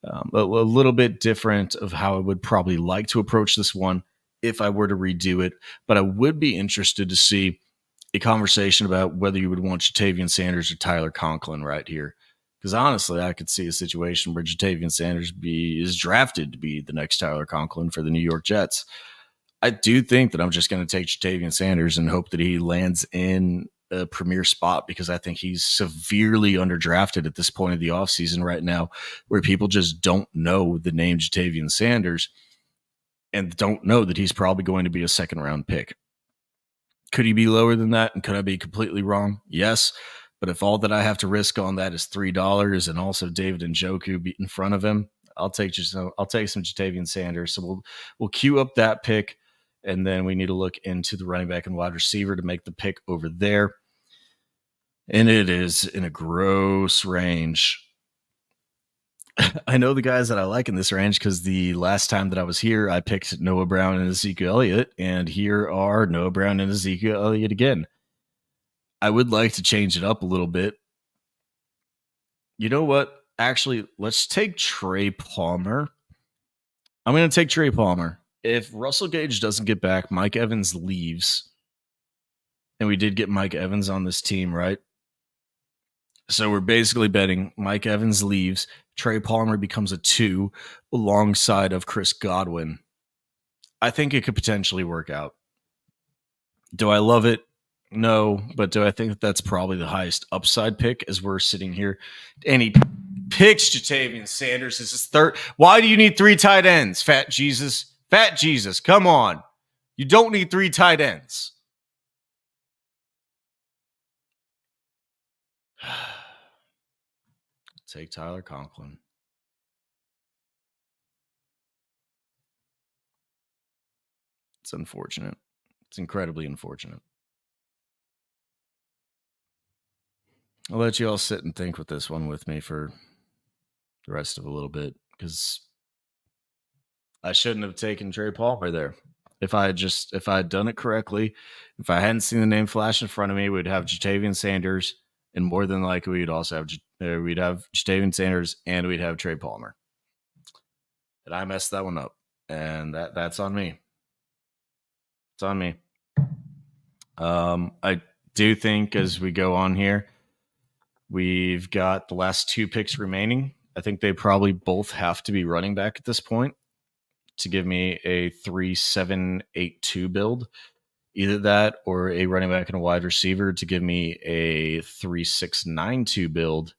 a little bit different of how I would probably like to approach this one if I were to redo it. But I would be interested to see a conversation about whether you would want Jatavian Sanders or Tyler Conklin right here. Because honestly, I could see a situation where Jatavian Sanders is drafted to be the next Tyler Conklin for the New York Jets. I do think that I'm just going to take Jatavian Sanders and hope that he lands in a premier spot, because I think he's severely underdrafted at this point of the offseason right now, where people just don't know the name Jatavian Sanders and don't know that he's probably going to be a second-round pick. Could he be lower than that? And could I be completely wrong? Yes. But if all that I have to risk on that is $3 and also David Njoku in front of him, I'll take some Jatavian Sanders. So we'll queue up that pick, and then we need to look into the running back and wide receiver to make the pick over there. And it is in a gross range. I know the guys that I like in this range because the last time that I was here, I picked Noah Brown and Ezekiel Elliott, and here are Noah Brown and Ezekiel Elliott again. I would like to change it up a little bit. You know what? Actually, let's take Trey Palmer. I'm going to take Trey Palmer. If Russell Gage doesn't get back, Mike Evans leaves. And we did get Mike Evans on this team, right? So we're basically betting Mike Evans leaves. Trey Palmer becomes a 2 alongside of Chris Godwin. I think it could potentially work out. Do I love it? No, but do I think that that's probably the highest upside pick as we're sitting here? And he picks Jatavian Sanders as his third. Why do you need 3 tight ends, Fat Jesus? Fat Jesus, come on. You don't need 3 tight ends. Take Tyler Conklin. It's unfortunate. It's incredibly unfortunate. I'll let you all sit and think with this one with me for the rest of a little bit, because I shouldn't have taken Trey Palmer there. If I had done it correctly, if I hadn't seen the name flash in front of me, we'd have Jatavian Sanders, and more than likely we'd also have Jatavian Sanders and we'd have Trey Palmer. And I messed that one up, and that's on me. It's on me. I do think as we go on here, we've got the last 2 picks remaining. I think they probably both have to be running back at this point to give me a 3-7-8-2 build. Either that or a running back and a wide receiver to give me a 3-6-9-2 build.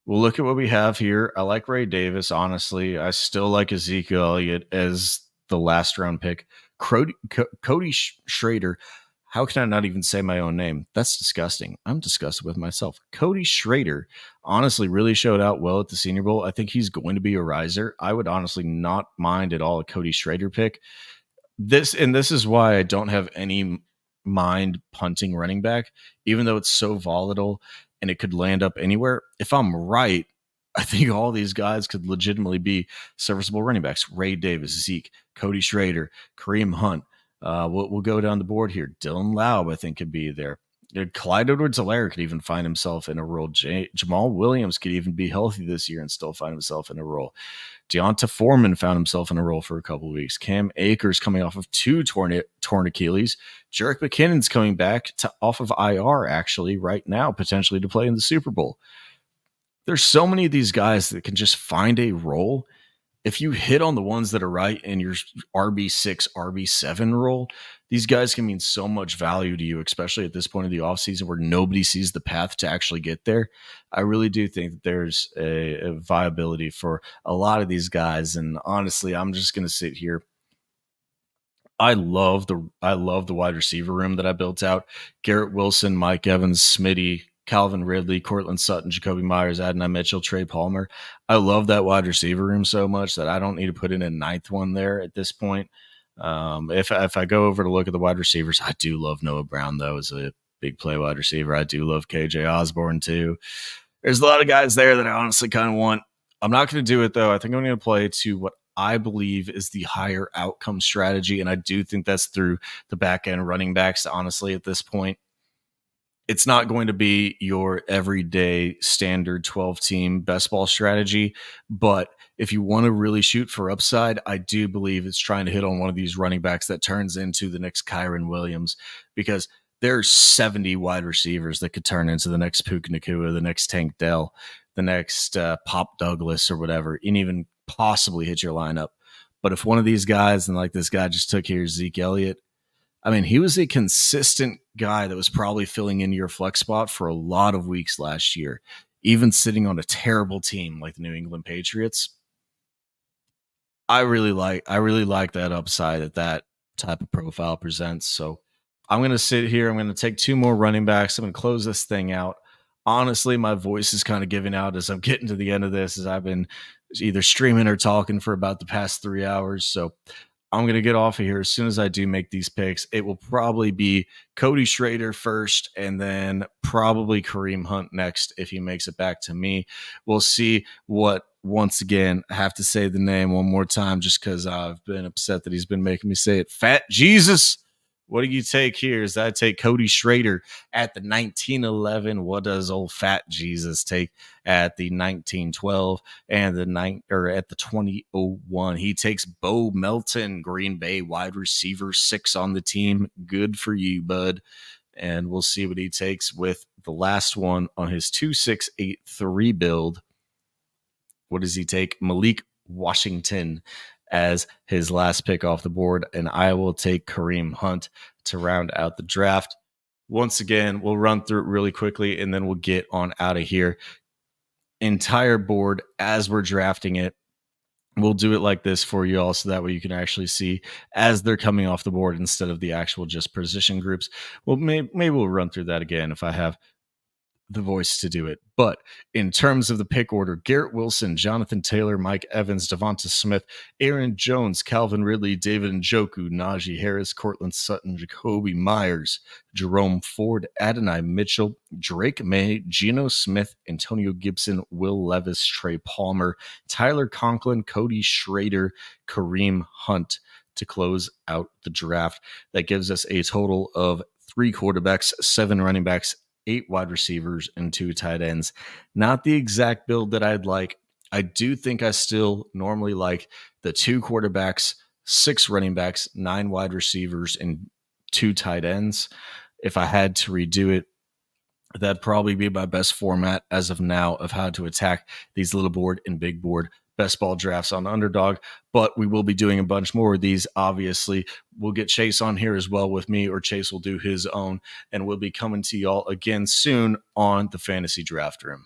We'll look at what we have here. I like Ray Davis, honestly. I still like Ezekiel Elliott as the last round pick. Cody Schrader. How can I not even say my own name? That's disgusting. I'm disgusted with myself. Cody Schrader honestly really showed out well at the Senior Bowl. I think he's going to be a riser. I would honestly not mind at all a Cody Schrader pick. This is why I don't have any mind punting running back, even though it's so volatile and it could land up anywhere. If I'm right, I think all these guys could legitimately be serviceable running backs. Ray Davis, Zeke, Cody Schrader, Kareem Hunt. We'll go down the board here. Dylan Laub, I think, could be there. Clyde Edwards-Helaire could even find himself in a role. Jamal Williams could even be healthy this year and still find himself in a role. Deonta Foreman found himself in a role for a couple of weeks. Cam Akers coming off of 2 torn Achilles. Jerick McKinnon's coming back off of IR actually right now, potentially to play in the Super Bowl. There's so many of these guys that can just find a role if you hit on the ones that are right in your RB6, RB7 role, these guys can mean so much value to you, especially at this point of the offseason where nobody sees the path to actually get there. I really do think that there's a viability for a lot of these guys. And honestly, I'm just going to sit here. I love the wide receiver room that I built out. Garrett Wilson, Mike Evans, Smitty, Calvin Ridley, Cortland Sutton, Jacoby Myers, Adonai Mitchell, Trey Palmer. I love that wide receiver room so much that I don't need to put in a ninth one there at this point. If I go over to look at the wide receivers, I do love Noah Brown though as a big play wide receiver. I do love KJ Osborne too. There's a lot of guys there that I honestly kind of want. I'm not going to do it though. I think I'm going to play to what I believe is the higher outcome strategy. And I do think that's through the back end running backs, honestly, at this point. It's not going to be your everyday standard 12 team best ball strategy. But if you want to really shoot for upside, I do believe it's trying to hit on one of these running backs that turns into the next Kyron Williams, because there's 70 wide receivers that could turn into the next Puka Nacua, the next Tank Dell, the next Pop Douglas or whatever, and even possibly hit your lineup. But if one of these guys, and like this guy just took here, Zeke Elliott, I mean, he was a consistent guy that was probably filling in your flex spot for a lot of weeks last year, even sitting on a terrible team like the New England Patriots. I really like that upside that type of profile presents. So I'm going to sit here. I'm going to take two more running backs. I'm going to close this thing out. Honestly, my voice is kind of giving out as I'm getting to the end of this, as I've been either streaming or talking for about the past 3 hours. So I'm going to get off of here as soon as I do make these picks. It will probably be Cody Schrader first and then probably Kareem Hunt next if he makes it back to me. We'll see what, once again, I have to say the name one more time just because I've been upset that he's been making me say it. Fat Jesus. What do you take here? Is I take Cody Schrader at the 1911. What does old Fat Jesus take at the 1912 and at the 2001? He takes Bo Melton, Green Bay wide receiver, 6 on the team. Good for you, bud. And we'll see what he takes with the last one on his 2683 build. What does he take? Malik Washington as his last pick off the board, and I will take Kareem Hunt to round out the draft. Once again, we'll run through it really quickly, and then we'll get on out of here. Entire board as we're drafting it. We'll do it like this for you all, so that way you can actually see as they're coming off the board instead of the actual just position groups. Well, maybe we'll run through that again if I have the voice to do it. But in terms of the pick order, Garrett Wilson, Jonathan Taylor, Mike Evans, Devonta Smith, Aaron Jones, Calvin Ridley, David Njoku, Najee Harris, Cortland Sutton, Jacoby Myers, Jerome Ford, Adonai Mitchell, Drake May, Geno Smith, Antonio Gibson, Will Levis, Trey Palmer, Tyler Conklin, Cody Schrader, Kareem Hunt to close out the draft. That gives us a total of 3 quarterbacks, 7 running backs, 8 wide receivers, and 2 tight ends. Not the exact build that I'd like. I do think I still normally like the 2 quarterbacks, 6 running backs, 9 wide receivers, and 2 tight ends. If I had to redo it, that'd probably be my best format as of now of how to attack these little board and big board best ball drafts on Underdog. But we will be doing a bunch more of these. Obviously, we'll get Chase on here as well with me, or Chase will do his own, and we'll be coming to y'all again soon on the Fantasy Draft Room.